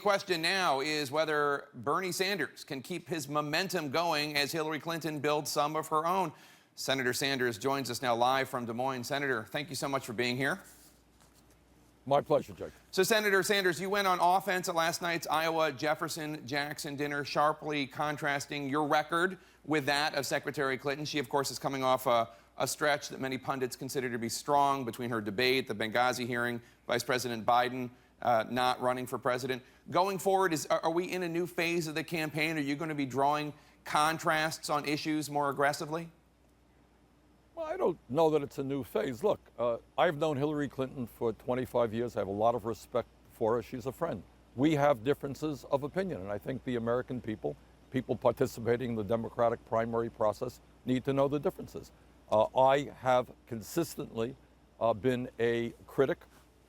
question now is whether Bernie Sanders can keep his momentum going as Hillary Clinton builds some of her own. Senator Sanders joins us now live from Des Moines. Senator, thank you so much for being here. My pleasure, Jake. So, Senator Sanders, you went on offense at last night's Iowa Jefferson-Jackson dinner, sharply contrasting your record with that of Secretary Clinton. She, of course, is coming off a stretch that many pundits consider to be strong between her debate, the Benghazi hearing, Vice President Biden not running for president. Going forward, are we in a new phase of the campaign? Are you going to be drawing contrasts on issues more aggressively? Well, I don't know that it's a new phase. Look, I've known Hillary Clinton for 25 years. I have a lot of respect for her. She's a friend. We have differences of opinion, and I think the American people participating in the Democratic primary process, need to know the differences. I have consistently been a critic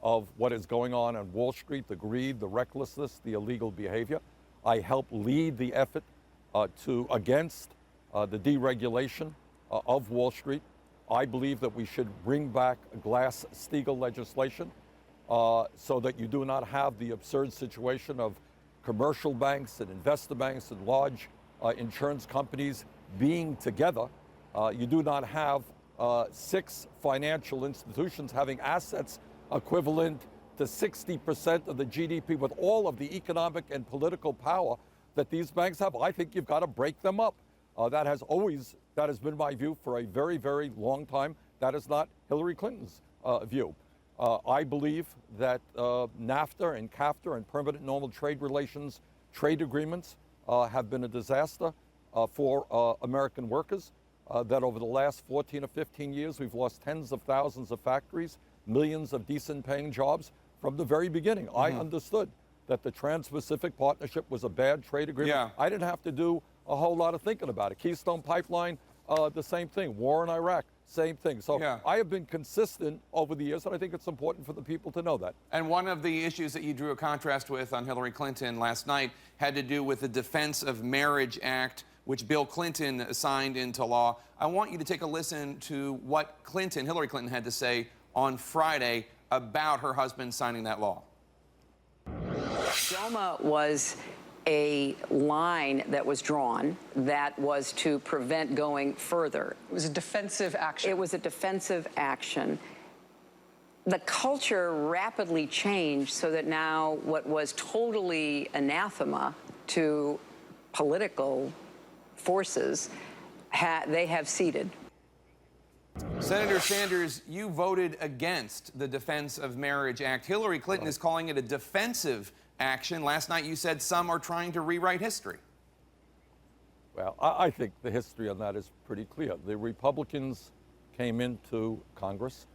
of what is going on Wall Street, the greed, the recklessness, the illegal behavior. I helped lead the effort against the deregulation of Wall Street. I believe that we should bring back Glass-Steagall legislation so that you do not have the absurd situation of commercial banks and investor banks and large insurance companies being together. You do not have 6 financial institutions having assets equivalent to 60% of the GDP with all of the economic and political power that these banks have. I think you've got to break them up. That has been my view for a very, very long time. That is not Hillary Clinton's view. I believe that NAFTA and CAFTA and permanent normal trade relations, trade agreements have been a disaster for American workers, that over the last 14 or 15 years, we've lost tens of thousands of factories, millions of decent paying jobs. From the very beginning, I understood that the Trans-Pacific Partnership was a bad trade agreement. Yeah. I didn't have to do a whole lot of thinking about it. Keystone Pipeline, the same thing. War in Iraq, same thing. So yeah. I have been consistent over the years, and I think it's important for the people to know that. And one of the issues that you drew a contrast with on Hillary Clinton last night had to do with the Defense of Marriage Act, which Bill Clinton signed into law. I want you to take a listen to what Hillary Clinton had to say on Friday about her husband signing that law. DOMA was a line that was drawn that was to prevent going further. It was a defensive action. It was a defensive action. The culture rapidly changed so that now what was totally anathema to political forces, they have ceded. Senator Sanders, you voted against the Defense of Marriage Act. Hillary Clinton is calling it a defensive action. Last night you said some are trying to rewrite history. Well, I think the history on that is pretty clear. The Republicans came into Congress.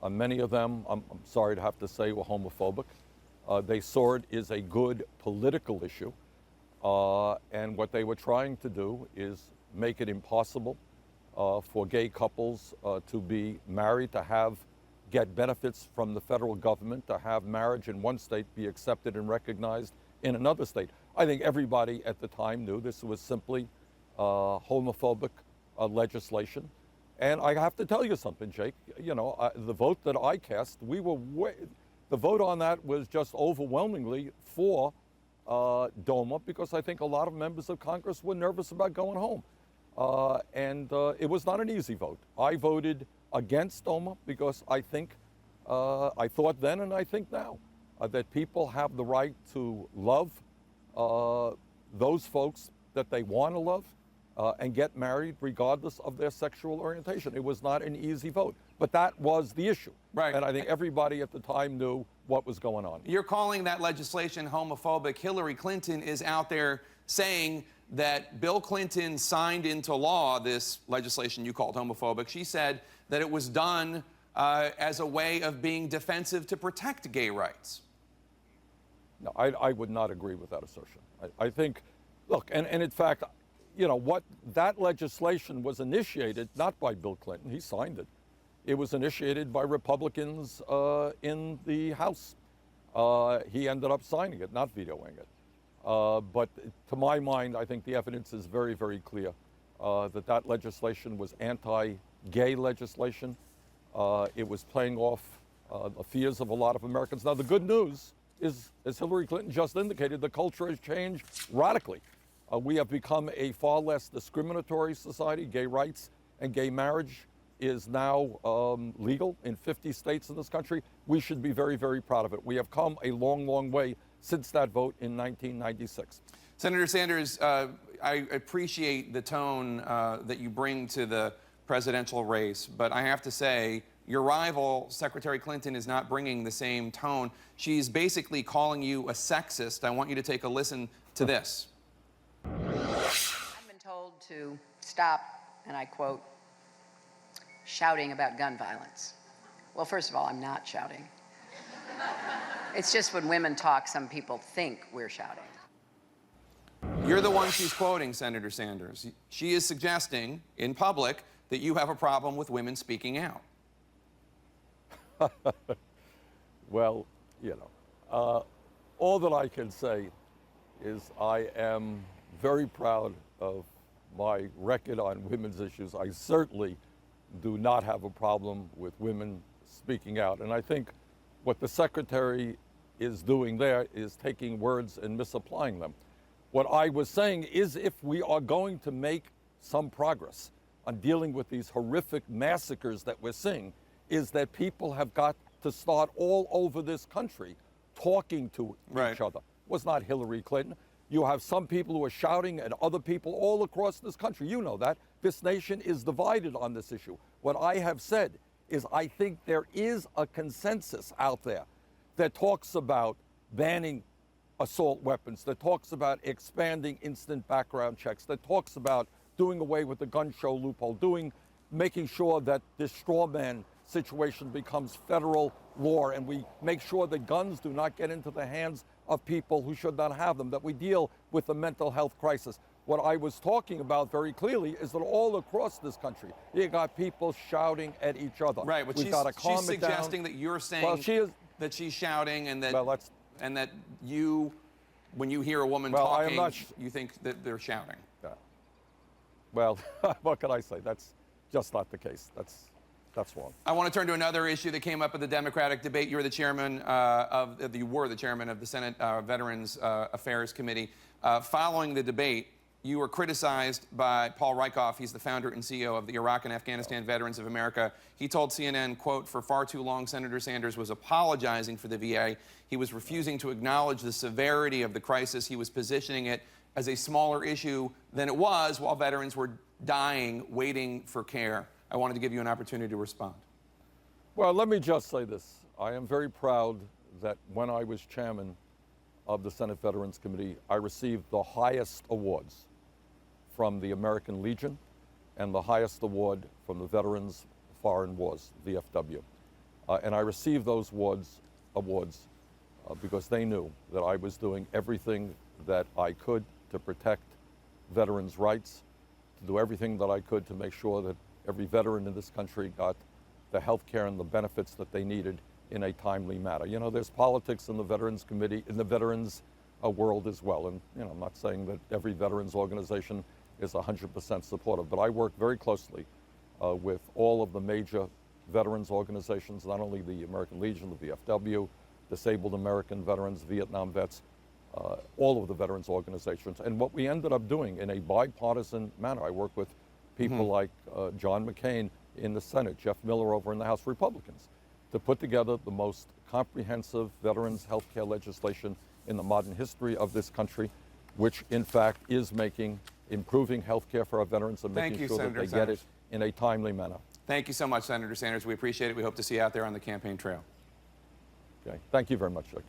Many of them, I'm sorry to have to say, were homophobic. They saw it as a good political issue. And what they were trying to do is make it impossible for gay couples to be married, to get benefits from the federal government, to have marriage in one state be accepted and recognized in another state. I think everybody at the time knew this was simply homophobic legislation. And I have to tell you something, Jake. You know, the vote that I cast, the vote on that was just overwhelmingly for DOMA, because I think a lot of members of Congress were nervous about going home. And it was not an easy vote. I voted against DOMA because I thought then and I think now that people have the right to love those folks that they want to love and get married regardless of their sexual orientation. It was not an easy vote, but that was the issue. Right. And I think everybody at the time knew what was going on. You're calling that legislation homophobic. Hillary Clinton is out there saying that Bill Clinton signed into law this legislation you called homophobic. She said that it was done as a way of being defensive to protect gay rights. No, I would not agree with that assertion. I think, look, and in fact, you know, what that legislation was initiated not by Bill Clinton, he signed it. It was initiated by Republicans in the House. He ended up signing it, not vetoing it. But to my mind, I think the evidence is very, very clear that legislation was anti-gay legislation. It was playing off the fears of a lot of Americans. Now, the good news is, as Hillary Clinton just indicated, the culture has changed radically. We have become a far less discriminatory society. Gay rights and gay marriage is now legal in 50 states in this country. We should be very, very proud of it. We have come a long, long way since that vote in 1996. Senator Sanders, I appreciate the tone that you bring to the presidential race, but I have to say, your rival, Secretary Clinton, is not bringing the same tone. She's basically calling you a sexist. I want you to take a listen to this. I've been told to stop, and I quote, shouting about gun violence. Well, first of all, I'm not shouting. It's just when women talk, some people think we're shouting. You're the one she's quoting, Senator Sanders. She is suggesting in public that you have a problem with women speaking out. Well, all that I can say is I am very proud of my record on women's issues. I certainly do not have a problem with women speaking out. And I think what the Secretary is doing there is taking words and misapplying them. What I was saying is if we are going to make some progress on dealing with these horrific massacres that we're seeing, is that people have got to start all over this country talking to each other. It was not Hillary Clinton. You have some people who are shouting at other people all across this country. You know that. This nation is divided on this issue. What I have said is I think there is a consensus out there that talks about banning assault weapons, that talks about expanding instant background checks, that talks about doing away with the gun show loophole, making sure that this straw man situation becomes federal law, and we make sure that guns do not get into the hands of people who should not have them, that we deal with the mental health crisis. What I was talking about very clearly is that all across this country, you got people shouting at each other. Right, but she's suggesting that you're saying that she's shouting and that you, when you hear a woman talking, you think that they're shouting. Yeah. Well, what can I say? That's just not the case. That's wrong. I want to turn to another issue that came up at the Democratic debate. You were the chairman you were the chairman of the Senate Veterans Affairs Committee. Following the debate, you were criticized by Paul Rieckhoff. He's the founder and CEO of the Iraq and Afghanistan Veterans of America. He told CNN, quote, "For far too long, Senator Sanders was apologizing for the VA. He was refusing to acknowledge the severity of the crisis. He was positioning it as a smaller issue than it was while veterans were dying, waiting for care." I wanted to give you an opportunity to respond. Well, let me just say this. I am very proud that when I was chairman of the Senate Veterans Committee, I received the highest awards from the American Legion and the highest award from the Veterans Foreign Wars, VFW. And I received those awards because they knew that I was doing everything that I could to protect veterans' rights, to do everything that I could to make sure that every veteran in this country got the health care and the benefits that they needed in a timely manner. You know, there's politics in the Veterans Committee, in the veterans world as well. And, I'm not saying that every veterans organization is 100% supportive, but I work very closely with all of the major veterans organizations, not only the American Legion, the VFW, Disabled American Veterans, Vietnam Vets, all of the veterans organizations. And what we ended up doing in a bipartisan manner, I work with people like John McCain in the Senate, Jeff Miller over in the House, Republicans, to put together the most comprehensive veterans health care legislation in the modern history of this country, which in fact is improving health care for our veterans and making sure that they get it in a timely manner. Thank you so much, Senator Sanders. We appreciate it. We hope to see you out there on the campaign trail. Okay. Thank you very much, Jake.